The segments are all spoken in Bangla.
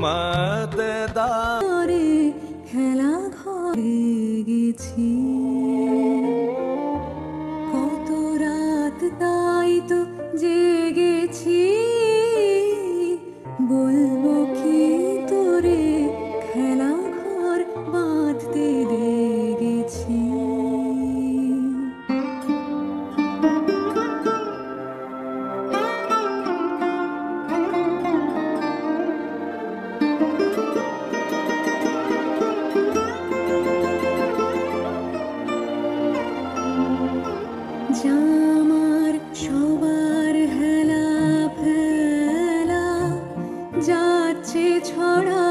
ঘরে খেলা ঘরে গেছি কত রাত তাই তো জেগেছি বলবো কি তোরে খেলা ঘর বাঁধতে লেগেছি জামার সবার হেলা ফেলা যাচ্ছে ছড়া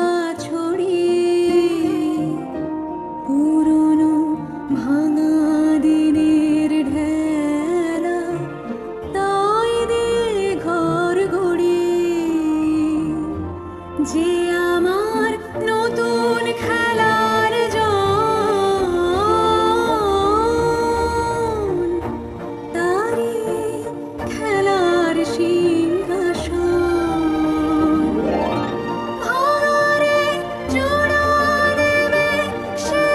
ছড়ি পুরনো ভাঙা দিনের ঢেলা তাই দিয়ে ঘর গড়ি যে আমার নতুন খেলার খেলার সিংহাসন ভাঙারে জোড়া দেবে সে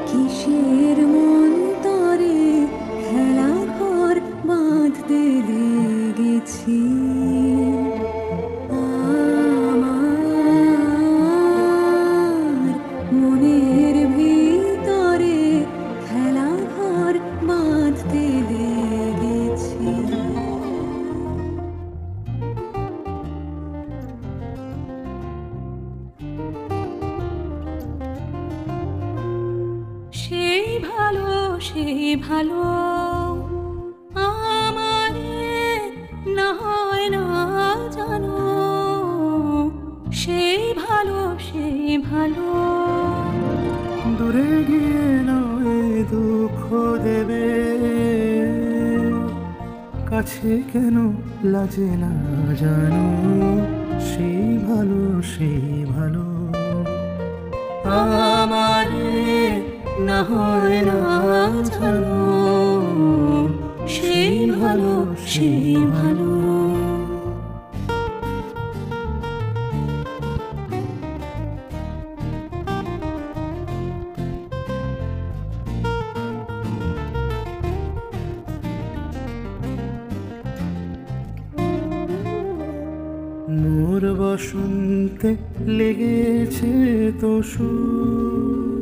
কিসের মন্তরে খেলা ঘর বাঁধতে লেগেছি আমার মনের ভিতরে খেলা ঘর বাঁধতে লেগেছি সেই ভালো আমারে না হয় না জানো সেই ভালো দূরে গিয়ে নয় দুঃখ দেবে কাছে কেন লাজে না জানো সেই ভালো আমারে না হয় না জানো সেই ভালো মোর বসন্তে লেগেছে তো সুর